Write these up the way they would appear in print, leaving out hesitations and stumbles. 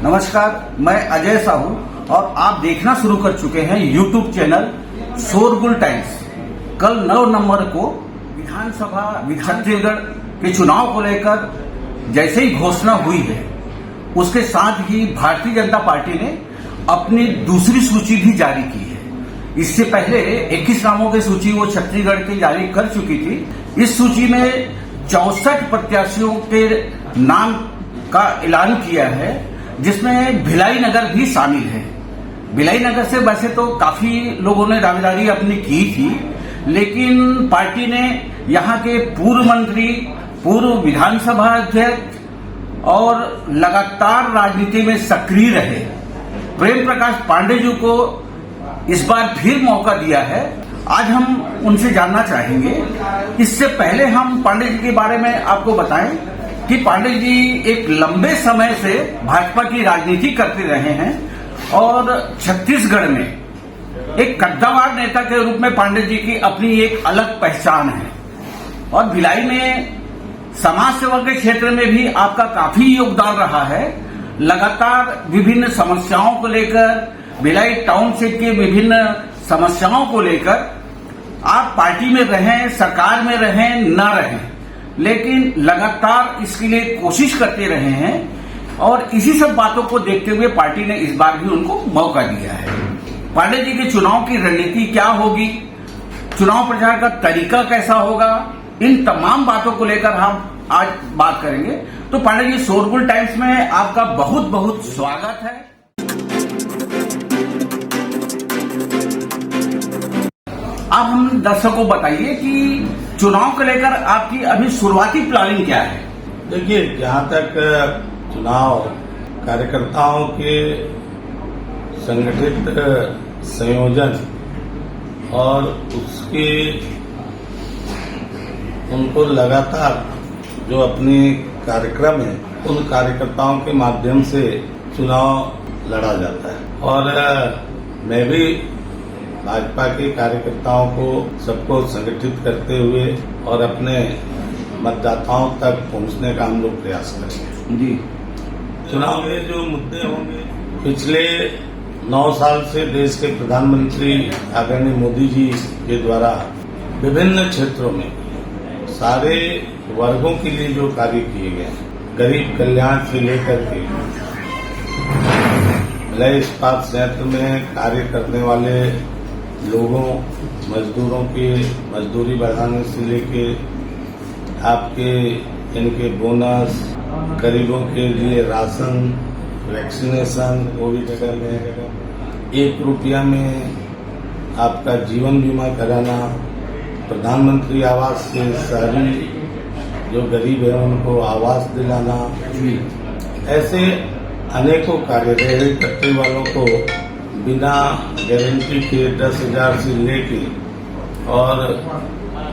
नमस्कार, मैं अजय साहू और आप देखना शुरू कर चुके हैं यूट्यूब चैनल शोरगुल टाइम्स। कल 9 नवंबर को विधानसभा छत्तीसगढ़ के चुनाव को लेकर जैसे ही घोषणा हुई है, उसके साथ ही भारतीय जनता पार्टी ने अपनी दूसरी सूची भी जारी की है। इससे पहले 21 नामों की सूची वो छत्तीसगढ़ की जारी कर चुकी थी। इस सूची में 64 प्रत्याशियों के नाम का ऐलान किया है, जिसमें भिलाई नगर भी शामिल है। भिलाई नगर से वैसे तो काफी लोगों ने दावेदारी अपनी की थी, लेकिन पार्टी ने यहाँ के पूर्व मंत्री, पूर्व विधानसभा अध्यक्ष और लगातार राजनीति में सक्रिय रहे प्रेम प्रकाश पांडे जी को इस बार फिर मौका दिया है। आज हम उनसे जानना चाहेंगे। इससे पहले हम पांडे जी के बारे में आपको बताएं कि पांडे जी एक लंबे समय से भाजपा की राजनीति करते रहे हैं और छत्तीसगढ़ में एक कद्दावर नेता के रूप में पांडे जी की अपनी एक अलग पहचान है। और भिलाई में समाज सेवा के क्षेत्र में भी आपका काफी योगदान रहा है। लगातार विभिन्न समस्याओं को लेकर, भिलाई टाउनशिप की विभिन्न समस्याओं को लेकर आप पार्टी में रहें, सरकार में रहें, न रहें, लेकिन लगातार इसके लिए कोशिश करते रहे हैं और इसी सब बातों को देखते हुए पार्टी ने इस बार भी उनको मौका दिया है। पांडे जी के चुनाव की रणनीति क्या होगी, चुनाव प्रचार का तरीका कैसा होगा, इन तमाम बातों को लेकर हम आज बात करेंगे। तो पांडे जी, शोरगुल टाइम्स में आपका बहुत बहुत स्वागत है। अब हम दर्शकों को बताइए कि चुनाव को लेकर आपकी अभी शुरुआती प्लानिंग क्या है। देखिए, जहाँ तक चुनाव कार्यकर्ताओं के संगठित संयोजन और उसके उनको लगातार जो अपने कार्यक्रम है, उन कार्यकर्ताओं के माध्यम से चुनाव लड़ा जाता है। और मैं भी भाजपा के कार्यकर्ताओं को सबको संगठित करते हुए और अपने मतदाताओं तक पहुंचने का हम लोग प्रयास करेंगे। जी, चुनाव में जो मुद्दे होंगे, पिछले 9 साल से देश के प्रधानमंत्री आदरणीय मोदी जी के द्वारा विभिन्न क्षेत्रों में सारे वर्गों के लिए जो कार्य किए गए, गरीब कल्याण से लेकर के भिलाई इस्पात संयंत्र में कार्य करने वाले लोगों, मजदूरों की मजदूरी बढ़ाने से लेके आपके इनके बोनस, गरीबों के लिए राशन, वैक्सीनेशन, कोविड में 1 रुपया में आपका जीवन बीमा कराना, प्रधानमंत्री आवास से शहरी जो गरीब है उनको आवास दिलाना, ऐसे अनेकों कार्य रेहड़ी पट्टी वालों को बिना गारंटी के 10,000 से लेके और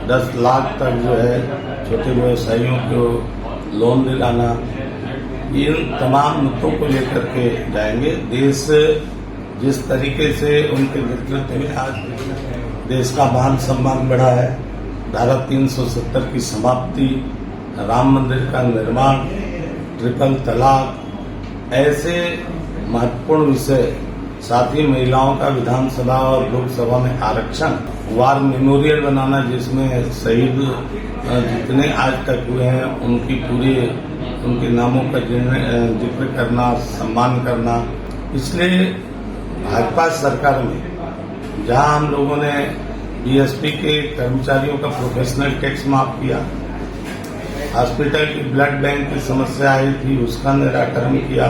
10 लाख तक जो है छोटे व्यवसायियों को लोन दिलाना, इन तमाम मुद्दों को लेकर के जाएंगे। देश जिस तरीके से उनके नेतृत्व में आज देश का मान सम्मान बढ़ा है, धारा 370 की समाप्ति, राम मंदिर का निर्माण, ट्रिपल तलाक, ऐसे महत्वपूर्ण विषय, साथ ही महिलाओं का विधानसभा और लोकसभा में आरक्षण, वार मेमोरियल बनाना जिसमें शहीद जितने आज तक हुए हैं उनकी पूरी उनके नामों का जिक्र करना, सम्मान करना। इसलिए भाजपा सरकार में जहां हम लोगों ने बीएसपी के कर्मचारियों का प्रोफेशनल टैक्स माफ किया, हॉस्पिटल की ब्लड बैंक की समस्या आई थी उसका निराकरण किया,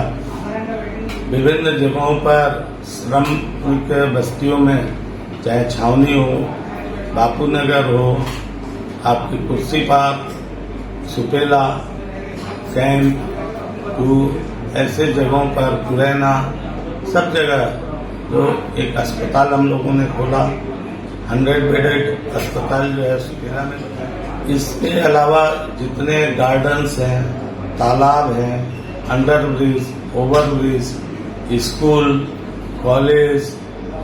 विभिन्न जगहों पर श्रमिक बस्तियों में चाहे छावनी हो, बापू नगर हो, आपकी कुर्सी पार्क, सुपेला, कैंप, ऐसे जगहों पर पुरैना, सब जगह जो एक अस्पताल हम लोगों ने खोला, 100 बेडेड अस्पताल जो है सुपेला में। इसके अलावा जितने गार्डन्स हैं, तालाब हैं, under bridge, over bridge, school, college,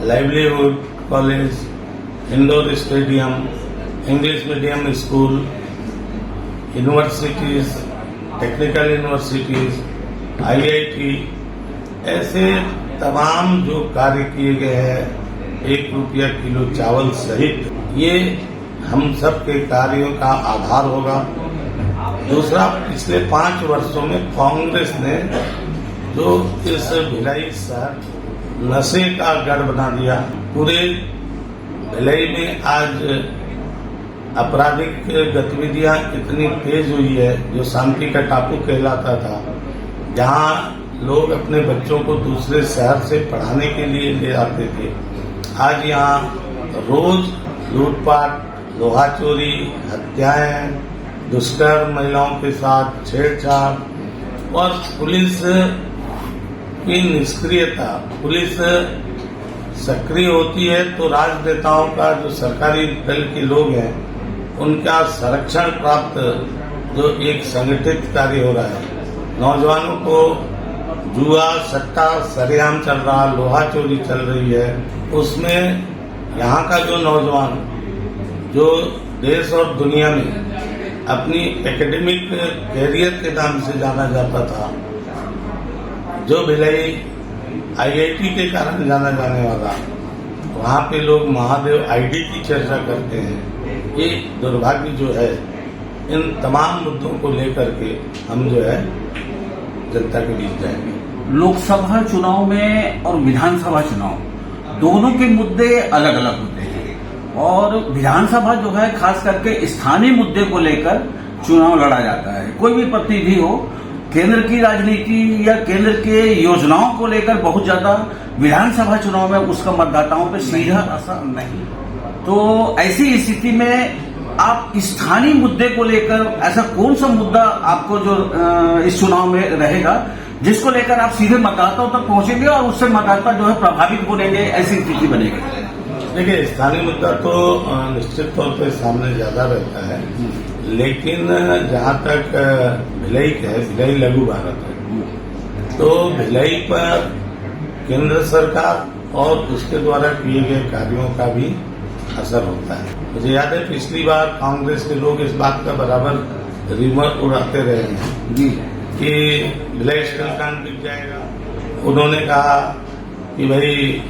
livelihood college, indoor stadium, English medium school, universities, technical universities, IIT, ऐसे तमाम जो कार्य किए गए हैं, 1 रुपया किलो चावल सहित, ये हम सब के कार्यों का आधार होगा। दूसरा, पिछले 5 वर्षों में कांग्रेस ने जो इस भिलाई शहर नशे का गढ़ बना दिया, पूरे भिलाई में आज आपराधिक गतिविधियां इतनी तेज हुई है, जो शांति का टापू कहलाता था, जहां लोग अपने बच्चों को दूसरे शहर से पढ़ाने के लिए ले आते थे, आज यहाँ रोज लूटपाट, लोहा चोरी, हत्याएं, दुष्कर्म, महिलाओं के साथ छेड़छाड़ और पुलिस की निष्क्रियता। पुलिस सक्रिय होती है तो राजनेताओं का, जो सरकारी दल के लोग हैं, उनका संरक्षण प्राप्त जो एक संगठित कार्य हो रहा है। नौजवानों को जुआ, सट्टा सरेआम चल रहा, लोहा चोरी चल रही है, उसमें यहाँ का जो नौजवान, जो देश और दुनिया में अपनी एकेडमिक कैरियर के नाम से जाना जाता था, जो भिलाई IIT के कारण जाना जाने वाला, वहाँ पे लोग महादेव ID की चर्चा करते हैं। ये दुर्भाग्य जो है, इन तमाम मुद्दों को लेकर के हम जो है जनता के बीच जाएंगे। लोकसभा चुनाव में और विधानसभा चुनाव दोनों के मुद्दे अलग अलग होते हैं, और विधानसभा जो है खास करके स्थानीय मुद्दे को लेकर चुनाव लड़ा जाता है। कोई भी प्रतिनिधि हो, केंद्र की राजनीति या केंद्र के योजनाओं को लेकर बहुत ज्यादा विधानसभा चुनाव में उसका मतदाताओं पर सीधा असर नहीं। तो ऐसी स्थिति में आप स्थानीय मुद्दे को लेकर ऐसा कौन सा मुद्दा आपको जो इस चुनाव में रहेगा, जिसको लेकर आप सीधे मतदाताओं तक पहुंचेंगे और उससे मतदाता जो है प्रभावित होंगे, ऐसी स्थिति बनेगी? देखिए, स्थानीय मुद्दा तो निश्चित तौर पे सामने ज्यादा रहता है, लेकिन जहाँ तक भिलाई है, भिलाई लघु भारत है, तो भिलाई पर केंद्र सरकार और उसके द्वारा किए गए कार्यों का भी असर होता है। मुझे याद है पिछली बार कांग्रेस के लोग इस बात का बराबर रिमर उड़ाते रहे हैं कि भिलाई स्टील प्लांट बिक जाएगा। उन्होंने कहा कि भाई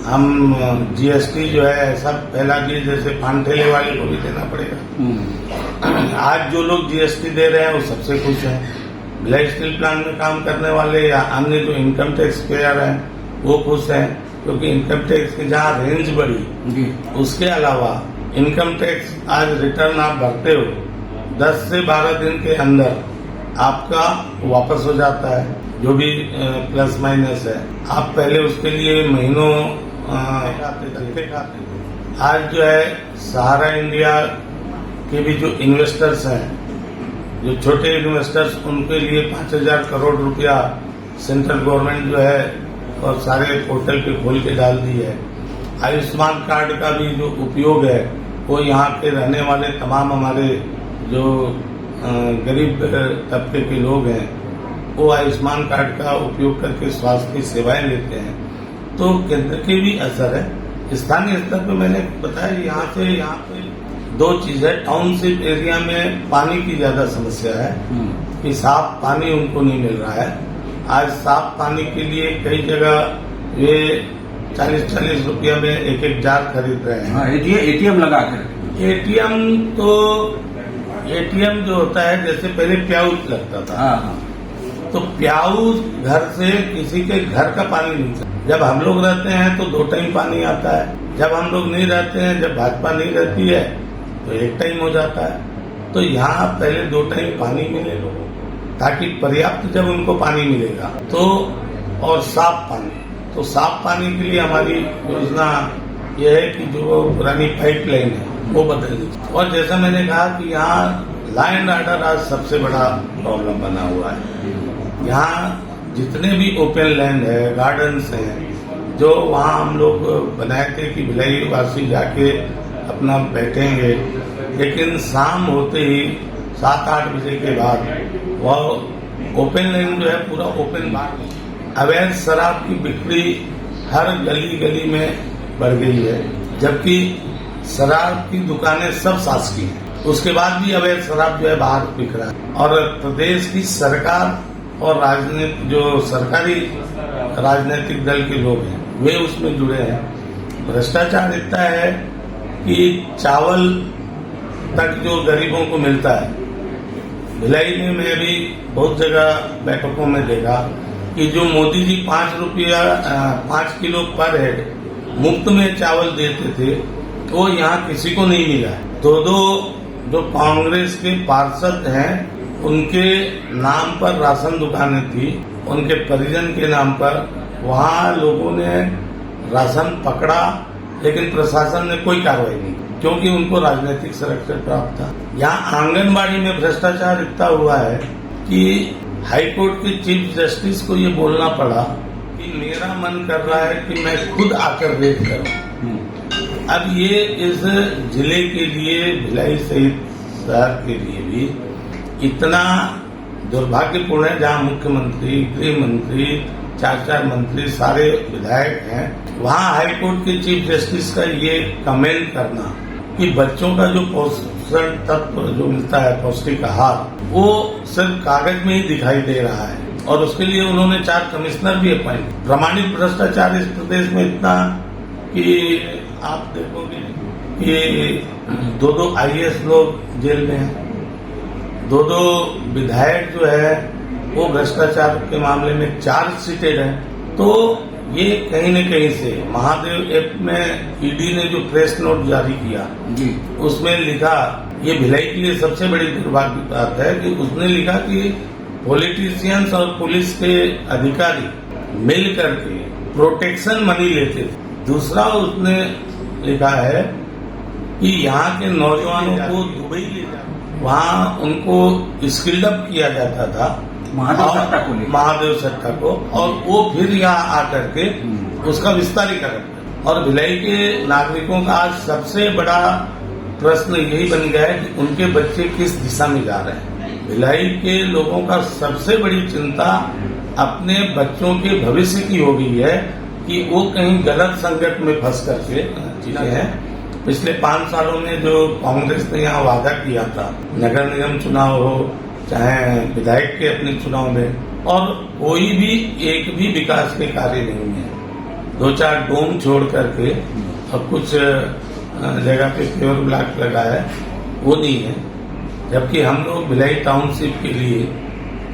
हम GST जो है ऐसा फैला दिए जैसे पान ठेले वाले को भी देना पड़ेगा। आज जो लोग GST दे रहे हैं वो सबसे खुश हैं। भिलाई स्टील प्लांट में काम करने वाले या अन्य जो इनकम टैक्स पेयर हैं वो खुश हैं, क्योंकि इनकम टैक्स की जहाँ रेंज बढ़ी, उसके अलावा इनकम टैक्स आज रिटर्न आप भरते हो 10 से 12 दिन के अंदर आपका वापस हो जाता है, जो भी प्लस माइनस है। आप पहले उसके लिए महीनों धक्के खाते। आज जो है सहारा इंडिया के भी जो इन्वेस्टर्स हैं, जो छोटे इन्वेस्टर्स, उनके लिए 5,000 करोड़ रुपया सेंट्रल गवर्नमेंट जो है और सारे पोर्टल पे खोल के डाल दी है। आयुष्मान कार्ड का भी जो उपयोग है, वो यहाँ के रहने वाले तमाम हमारे जो गरीब तबके के लोग हैं, वो आयुष्मान कार्ड का उपयोग करके स्वास्थ्य की सेवाएं लेते हैं। तो केंद्र के भी असर है। स्थानीय स्तर पे मैंने बताया, यहाँ पे 2 चीज है। टाउनशिप एरिया में पानी की ज्यादा समस्या है कि साफ पानी उनको नहीं मिल रहा है। आज साफ पानी के लिए कई जगह ये 40-40 रुपया में एक जार खरीद रहे हैं। ATM लगा कर। ATM जो होता है, जैसे पहले प्याऊज लगता था, तो प्याऊज घर से किसी के घर का पानी नहीं था। जब हम लोग रहते हैं तो 2 टाइम पानी आता है। जब हम लोग नहीं रहते हैं, जब भाजपा नहीं रहती है, तो 1 टाइम हो जाता है। तो यहाँ पहले 2 टाइम पानी मिले लोगों को, ताकि पर्याप्त जब उनको पानी मिलेगा तो, और साफ पानी, तो साफ पानी के लिए हमारी योजना यह है कि जो पुरानी पाइपलाइन है वो बदलनी। और जैसा मैंने कहा कि यहाँ लॉ एंड ऑर्डर आज सबसे बड़ा प्रॉब्लम बना हुआ है। यहाँ जितने भी ओपन लैंड है, गार्डन्स हैं, जो वहाँ हम लोग बनाए थे कि भिलाई वासी जाके अपना बैठेंगे, लेकिन शाम होते ही 7-8 बजे के बाद वह ओपन लैंड जो है पूरा ओपन बार। अवैध शराब की बिक्री हर गली गली में बढ़ गई है, जबकि शराब की दुकानें सब शासकीय हैं। उसके बाद भी अवैध शराब जो है बाहर बिक रहा है। और प्रदेश की सरकार और राजनीतिक जो सरकारी राजनीतिक दल के लोग हैं वे उसमें जुड़े हैं। भ्रष्टाचार इतना है कि चावल तक जो गरीबों को मिलता है, भिलाई में मैं भी बहुत जगह बैठकों में देखा कि जो मोदी जी 5 किलो पर हेड मुफ्त में चावल देते थे वो यहाँ किसी को नहीं मिला। दो जो कांग्रेस के पार्षद हैं उनके नाम पर राशन दुकानें थी, उनके परिजन के नाम पर, वहाँ लोगों ने राशन पकड़ा लेकिन प्रशासन ने कोई कार्रवाई नहीं क्योंकि उनको राजनीतिक संरक्षण प्राप्त था। यहाँ आंगनबाड़ी में भ्रष्टाचार इतना हुआ है कि हाईकोर्ट के चीफ जस्टिस को ये बोलना पड़ा कि मेरा मन कर रहा है कि मैं खुद आकर रेड करूं। अब ये इस जिले के लिए, भिलाई सहित शहर के लिए भी इतना दुर्भाग्यपूर्ण है जहां मुख्यमंत्री, गृह मंत्री, 4 मंत्री, सारे विधायक हैं, वहां हाईकोर्ट के चीफ जस्टिस का ये कमेंट करना कि बच्चों का जो पोषण तत्व जो मिलता है, पौष्टिक आहार, वो सिर्फ कागज में ही दिखाई दे रहा है। और उसके लिए उन्होंने 4 कमिश्नर भी अपॉइंट। प्रमाणित भ्रष्टाचार इस प्रदेश में इतना कि आप देखोगे कि 2 IAS लोग जेल में हैं, 2 विधायक जो है वो भ्रष्टाचार के मामले में चार्जशीटेड हैं। तो ये कहीं न कहीं से महादेव ऐप में ईडी ने जो प्रेस नोट जारी किया उसमें लिखा, ये भिलाई के लिए सबसे बड़ी दुर्भाग्य बात है कि उसने लिखा कि पॉलिटिशियंस और पुलिस के अधिकारी मिल करके प्रोटेक्शन मनी लेते थे। दूसरा उसने लिखा है कि यहाँ के नौजवानों को दुबई ले जाकर वहाँ उनको स्किल्ड अप किया जाता था, महादेव सट्टा को, और वो फिर यहाँ आकर के उसका विस्तारीकरण। और भिलाई के नागरिकों का आज सबसे बड़ा प्रश्न यही बन गया है कि उनके बच्चे किस दिशा में जा रहे हैं। भिलाई के लोगों का सबसे बड़ी चिंता अपने बच्चों के भविष्य की हो गई है कि वो कहीं गलत संकट में फंस करके चीजें हैं। पिछले 5 सालों में जो कांग्रेस ने यहाँ वादा किया था, नगर निगम चुनाव हो चाहे विधायक के अपने चुनाव में, और कोई भी एक भी विकास के कार्य नहीं है। 2-4 डोम छोड़ करके और कुछ जगह पे प्योर ब्लॉक लगा है, वो नहीं है। जबकि हम लोग भिलाई टाउनशिप के लिए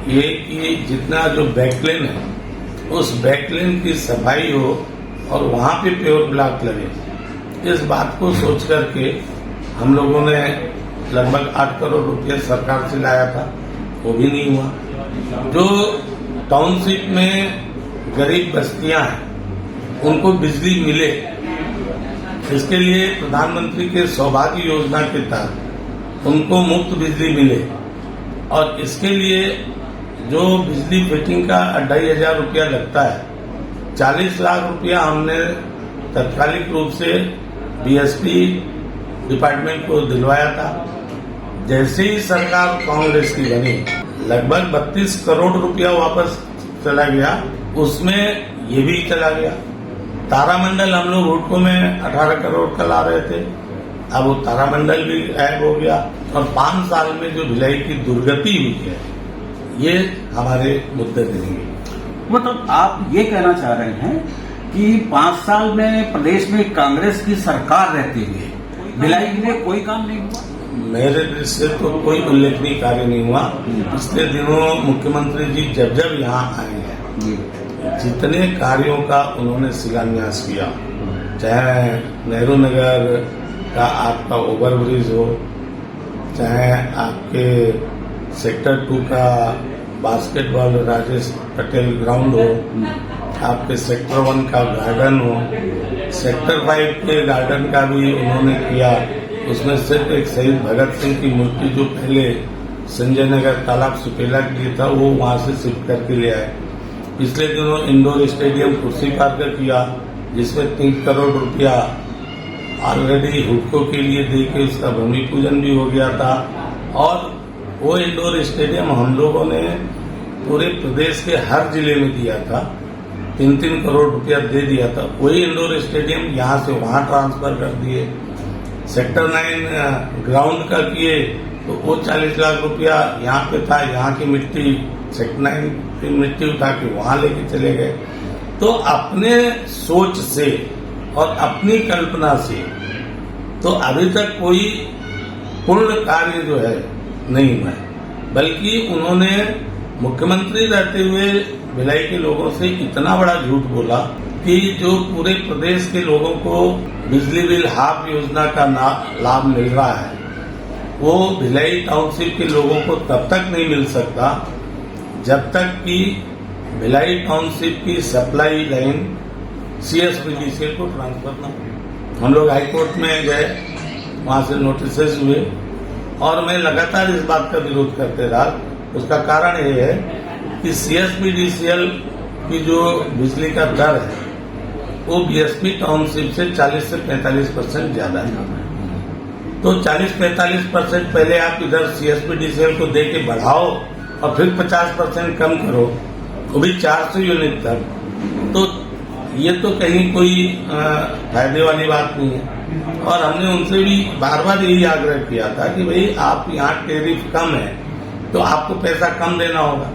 ये कि जितना जो बैकलेन है उस बैकलेन की सफाई हो और वहाँ पे प्योर ब्लॉक लगे, इस बात को सोच करके हम लोगों ने लगभग 8 करोड़ रुपया सरकार से लाया था, वो भी नहीं हुआ। जो टाउनशिप में गरीब बस्तियां हैं उनको बिजली मिले, इसके लिए प्रधानमंत्री के सौभाग्य योजना के तहत उनको मुफ्त बिजली मिले, और इसके लिए जो बिजली फिटिंग का 2500 रुपया लगता है, 40 लाख रुपया हमने तत्कालिक रूप से बीएसपी डिपार्टमेंट को दिलवाया था। जैसे ही सरकार कांग्रेस की बनी, लगभग 32 करोड़ रुपया वापस चला गया, उसमें ये भी चला गया। तारामंडल हम लोग हुडको में 18 करोड़ का ला रहे थे, अब वो तारामंडल भी गायब हो गया। और 5 साल में जो भिलाई की दुर्गति हुई है, ये हमारे मुद्दे रहेंगे। मतलब आप ये कहना चाह रहे हैं कि 5 साल में प्रदेश में कांग्रेस की सरकार रहते हुए भिलाई में कोई काम नहीं हुआ? मेरे दृष्टि से तो कोई उल्लेखनीय कार्य नहीं हुआ। पिछले दिनों मुख्यमंत्री जी जब यहाँ आए हैं, जितने कार्यों का उन्होंने शिलान्यास किया, चाहे नेहरू नगर का आपका ओवरब्रिज हो, चाहे आपके सेक्टर 2 का बास्केटबॉल राजेश पटेल ग्राउंड हो, आपके सेक्टर 1 का गार्डन हो, सेक्टर 5 के गार्डन का भी उन्होंने किया। उसमें सिर्फ एक शहीद भगत सिंह की मूर्ति जो पहले संजय नगर तालाब सुकेला के लिए था, वो वहां से शिफ्ट करके ले आए। पिछले दिनों इंडोर स्टेडियम कुर्सी पार्क किया, जिसमें 3 करोड़ रुपया ऑलरेडी हुडको के लिए दे के उसका भूमि पूजन भी हो गया था। और वो इंडोर स्टेडियम हम लोगों ने पूरे प्रदेश के हर जिले में दिया था, 3-3 करोड़ रुपया दे दिया था। वही इंडोर स्टेडियम यहाँ से वहाँ ट्रांसफर कर दिए। सेक्टर 9 ग्राउंड का किए तो वो 40 लाख रुपया यहाँ पे था, यहाँ की मिट्टी सेक्टर 9 की मिट्टी उठा के वहां लेके चले गए। तो अपने सोच से और अपनी कल्पना से तो अभी तक कोई पूर्ण कार्य जो है नहीं हुआ है, बल्कि उन्होंने मुख्यमंत्री रहते हुए भिलाई के लोगों से इतना बड़ा झूठ बोला कि जो पूरे प्रदेश के लोगों को बिजली बिल हाफ योजना का लाभ मिल रहा है वो भिलाई टाउनशिप के लोगों को तब तक नहीं मिल सकता जब तक कि भिलाई टाउनशिप की सप्लाई लाइन CSPDCL को ट्रांसफर न हो। हम लोग हाईकोर्ट में गए, वहां से नोटिस हुए और मैं लगातार इस बात का विरोध करते रहा। उसका कारण ये है कि CSPDCL की जो बिजली का दर है वो BSP टाउनशिप से 40 से 45% ज्यादा है। तो 40-45% पहले आप इधर CSPDCL को दे के बढ़ाओ और फिर 50% कम करो, वो भी 400 यूनिट तक। तो ये तो कहीं कोई फायदे वाली बात नहीं है। और हमने उनसे भी बार बार यही आग्रह किया था कि भाई आप यहाँ टैरिफ कम है तो आपको पैसा कम देना होगा।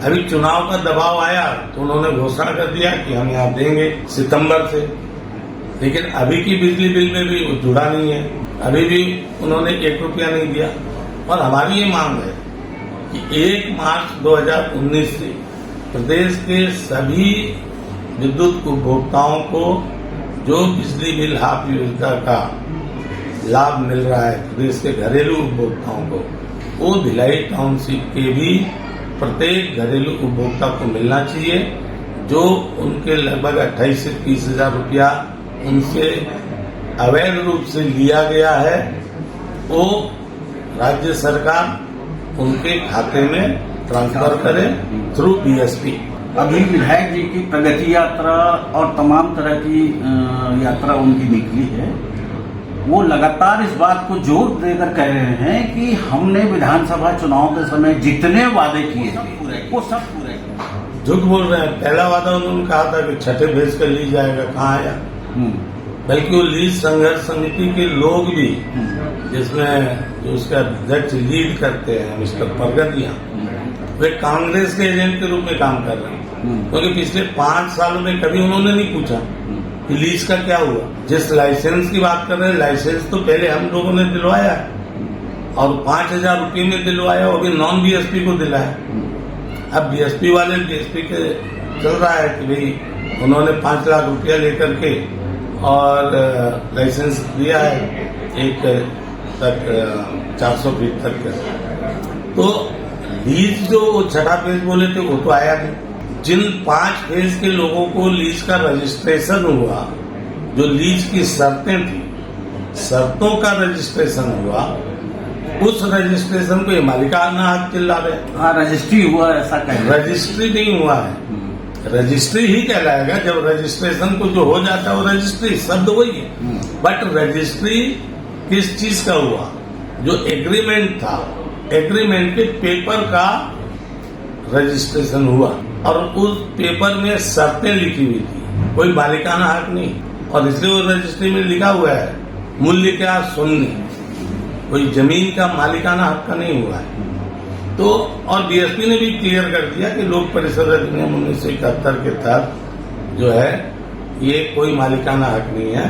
अभी चुनाव का दबाव आया तो उन्होंने घोषणा कर दिया कि हम यहाँ देंगे सितंबर से, लेकिन अभी की बिजली बिल में भी वो जुड़ा नहीं है, अभी भी उन्होंने 1 रुपया नहीं दिया। और हमारी ये मांग है कि 1 मार्च 2019 से प्रदेश के सभी विद्युत उपभोक्ताओं को जो बिजली बिल हाफ योजना का लाभ मिल रहा है प्रदेश के घरेलू उपभोक्ताओं को, वो भिलाई टाउनशिप के भी प्रत्येक घरेलू उपभोक्ता को मिलना चाहिए। जो उनके लगभग 28 से 30 हजार रुपया उनसे अवैध रूप से लिया गया है वो राज्य सरकार उनके खाते में ट्रांसफर करे थ्रू BSP। अभी विधायक जी की प्रगति यात्रा और तमाम तरह की यात्रा उनकी निकली है, वो लगातार इस बात को जोर देकर कह रहे हैं कि हमने विधानसभा चुनाव के समय जितने वादे किए थे वो सब पूरे। झूठ बोल रहे हैं। पहला वादा उन्होंने कहा था कि छठे भेज कर ली जाएगा, कहाँ आया? बल्कि वो लीज संघर्ष समिति के लोग भी, जिसमें जो उसका अध्यक्ष लीड करते हैं मिस्टर परगतिया, वे कांग्रेस के एजेंट के रूप में काम कर रहे हैं। क्योंकि पिछले 5 सालों में कभी उन्होंने नहीं पूछा कि लीज का क्या हुआ। जिस लाइसेंस की बात कर रहे हैं, लाइसेंस तो पहले हम लोगों ने दिलवाया और 5,000 रुपये में दिलवाया, वो भी नॉन BSP को दिलाया। अब BSP वाले BSP के चल रहा है कि भाई उन्होंने 5 लाख रुपया लेकर के और लाइसेंस दिया है 1 तक 400 फीट तक का। तो लीज जो वो छठा फेज बोले थे वो तो आया नहीं। जिन 5 फेज के लोगों को लीज का रजिस्ट्रेशन हुआ, जो लीज की शर्तें थी, शर्तों का रजिस्ट्रेशन हुआ, उस रजिस्ट्रेशन को ये मालिकाना हक चिल्ला रहे। हाँ, रजिस्ट्री हुआ ऐसा कह रहे। रजिस्ट्री नहीं हुआ है, रजिस्ट्री ही कहलाएगा। जब रजिस्ट्रेशन को जो हो जाता है वो रजिस्ट्री, शब्द वही है। बट रजिस्ट्री किस चीज का हुआ? जो एग्रीमेंट था, एग्रीमेंट के पेपर का रजिस्ट्रेशन हुआ और उस पेपर में शर्तें लिखी हुई थी, कोई मालिकाना हक नहीं। और इसलिए वो रजिस्ट्री में लिखा हुआ है मूल्य क्या शून्य, कोई जमीन का मालिकाना हक का नहीं हुआ है। तो और BSP ने भी क्लियर कर दिया कि लोक परिषद अधिनियम 1971 के तहत जो है ये कोई मालिकाना हक नहीं है,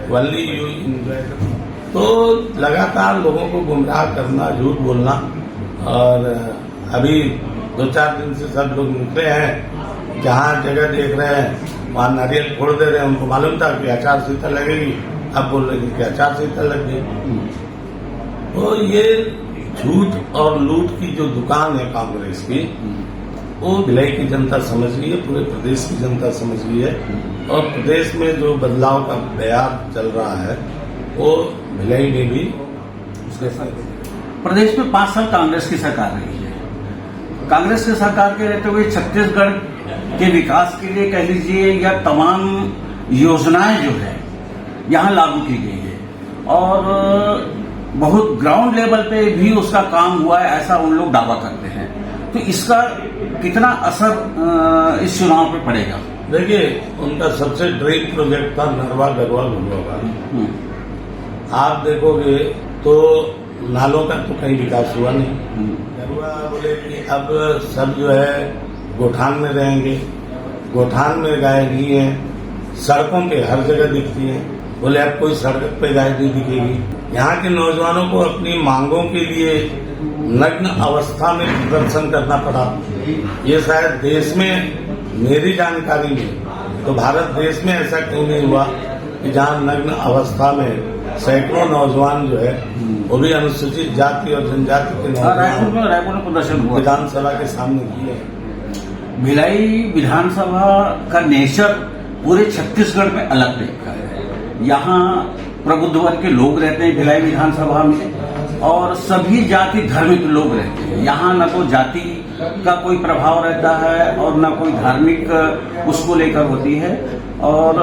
वनली यू इंजॉय। तो लगातार लोगों को गुमराह करना, झूठ बोलना। और अभी 2-4 दिन से सब लोग निकले हैं, जहाँ जगह देख रहे हैं वहाँ नारियल फोड़ दे रहे हैं। उनको मालूम था कि आचार संहिता लगेगी, अब बोल रहे कि आचार संहिता लग गई। तो ये झूठ और लूट की जो दुकान है कांग्रेस की, वो भिलाई की जनता समझ गई है, पूरे प्रदेश की जनता समझ गई है। और प्रदेश में जो बदलाव का बयार चल रहा है वो भिलाई में भी उसके साथ। प्रदेश में 5 साल कांग्रेस की सरकार रही है। कांग्रेस की सरकार के रहते हुए छत्तीसगढ़ के विकास के लिए कह लीजिए या तमाम योजनाएं जो है यहाँ लागू की गई है और बहुत ग्राउंड लेवल पे भी उसका काम हुआ है, ऐसा उन लोग दावा करते हैं। तो इसका कितना असर इस चुनाव पे पड़ेगा? देखिए, उनका सबसे ड्रीम प्रोजेक्ट था नरवा गरवा घुलवा। आप देखोगे तो नालों का तो कहीं विकास हुआ नहीं। हुआ बोले कि अब सब जो है गोठान में रहेंगे, गोठान में गाय नहीं है, सड़कों पे हर जगह दिखती है। बोले अब कोई सड़क पे गाय नहीं दिखेगी। यहाँ के नौजवानों को अपनी मांगों के लिए नग्न अवस्था में प्रदर्शन करना पड़ा। ये शायद देश में, मेरी जानकारी में तो भारत देश में ऐसा क्यों नहीं हुआ कि जहाँ नग्न अवस्था में सैकड़ों नौजवान जो है वो भी अनुसूचित जाति और जनजाति के रायपुर में प्रदर्शन हुआ विधानसभा के सामने किए। भिलाई विधानसभा का नेचर पूरे छत्तीसगढ़ में अलग टाइप का है। यहाँ प्रबुद्ध वर्ग के लोग रहते हैं भिलाई विधानसभा में, और सभी जाति धर्म के लोग रहते हैं। यहाँ न तो जाति का कोई प्रभाव रहता है और न कोई धार्मिक उसको लेकर होती है, और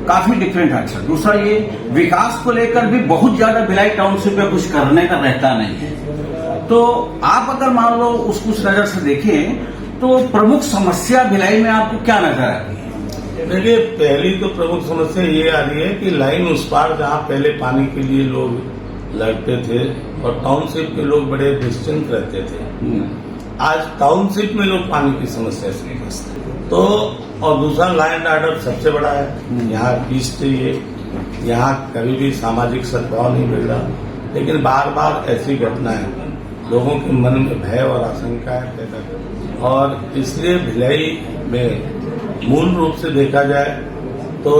काफी डिफरेंट है। अच्छा, दूसरा ये विकास को लेकर भी बहुत ज्यादा भिलाई टाउनशिप में कुछ करने का रहता नहीं है। तो आप अगर मान लो उसको उस नजर से देखें तो प्रमुख समस्या भिलाई में आपको क्या नजर आती है? देखिए, पहली तो प्रमुख समस्या ये आ रही है कि लाइन उस पार जहाँ पहले पानी के लिए लोग लड़ते थे और टाउनशिप के लोग बड़े निश्चिंत रहते थे, आज टाउनशिप में लोग पानी की समस्या से फंसते हैं। तो और दूसरा लैंड ऑर्डर सबसे बड़ा है। यहाँ पीस चाहिए, यहाँ कभी भी सामाजिक सद्भाव नहीं मिल रहा, लेकिन बार बार ऐसी घटनाएं लोगों के मन में भय और आशंकाएं पैदा करती, और इसलिए भिलाई में मूल रूप से देखा जाए तो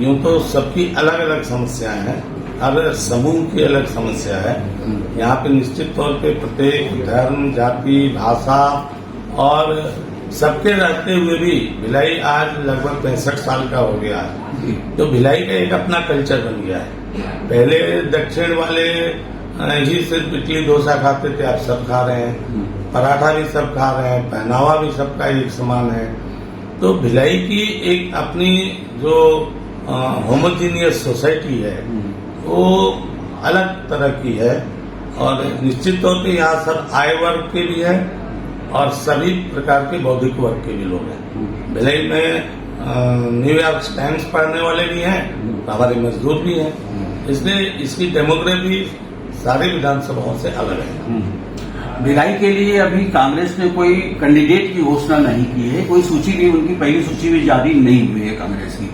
यूं तो सबकी अलग अलग समस्याएं हैं, हर समूह की अलग समस्या है। यहाँ पे निश्चित तौर पे प्रत्येक धर्म, जाति, भाषा और सबके रहते हुए भी भिलाई आज लगभग 65 साल का हो गया है। तो भिलाई का एक अपना कल्चर बन गया है। पहले दक्षिण वाले ही सिर्फ इडली डोसा खाते थे, अब सब खा रहे हैं, पराठा भी सब खा रहे हैं, पहनावा भी सबका एक समान है। तो भिलाई की एक अपनी जो होमोजीनियस सोसाइटी है वो अलग तरह की है, और निश्चित तौर पे यहाँ सब आय वर्ग के भी है और सभी प्रकार के बौद्धिक वर्ग के भी लोग हैं। भिलाई में न्यूयॉर्क टाइम्स पढ़ने वाले भी हैं, हमारे मजदूर भी हैं, इसलिए इसकी डेमोग्राफी सारी विधानसभाओं से अलग है। भिलाई के लिए अभी कांग्रेस ने कोई कैंडिडेट की घोषणा नहीं की है, कोई सूची भी, उनकी पहली सूची भी जारी नहीं हुई है कांग्रेस की,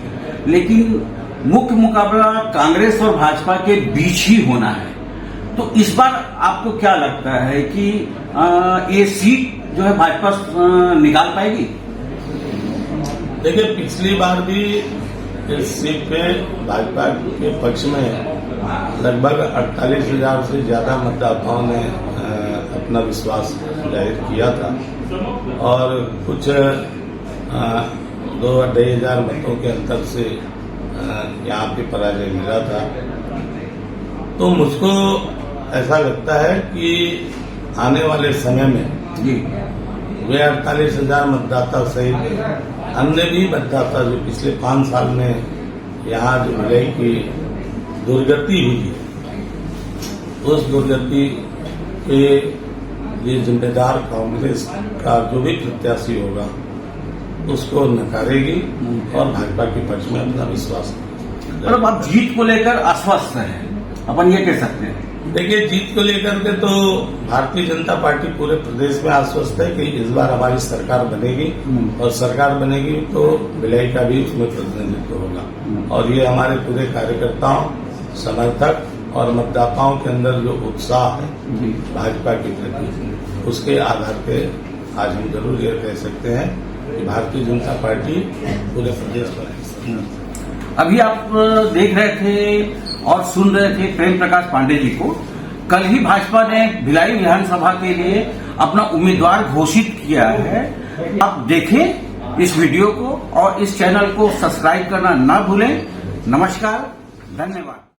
लेकिन मुख्य मुकाबला कांग्रेस और भाजपा के बीच ही होना है। तो इस बार आपको क्या लगता है कि ये सीट जो है भाजपा निकाल पाएगी? देखिए, पिछली बार भी इस सीट पे भाजपा के पक्ष में लगभग 48,000 से ज्यादा मतदाताओं ने अपना विश्वास जाहिर किया था, और कुछ 2-2,500 मतों के अंतर से यहाँ पे पराजय मिला था। तो मुझको ऐसा लगता है कि आने वाले समय में वे 48,000 मतदाता सहित अन्य भी मतदाता जो पिछले 5 साल में यहाँ जो भिलाई की दुर्गति हुई है, उस दुर्गति के लिए जिम्मेदार कांग्रेस का जो भी प्रत्याशी होगा उसको नकारेगी और भाजपा के पक्ष में अपना विश्वास। मतलब आप जीत को लेकर आश्वस्त हैं, अपन ये कह सकते हैं? देखिए, जीत को लेकर के तो भारतीय जनता पार्टी पूरे प्रदेश में आश्वस्त है कि इस बार हमारी सरकार बनेगी, और सरकार बनेगी तो भिलाई का भी उसमें प्रतिनिधित्व होगा। और ये हमारे पूरे कार्यकर्ताओं, समर्थक और मतदाताओं के अंदर जो उत्साह है भाजपा के प्रति, उसके आधार पे आज हम जरूर ये कह सकते हैं कि भारतीय जनता पार्टी पूरे प्रदेश पर। अभी आप देख रहे थे और सुन रहे थे प्रेम प्रकाश पांडे जी को। कल ही भाजपा ने भिलाई विधानसभा के लिए अपना उम्मीदवार घोषित किया है। आप देखें इस वीडियो को और इस चैनल को सब्सक्राइब करना ना भूलें। नमस्कार, धन्यवाद।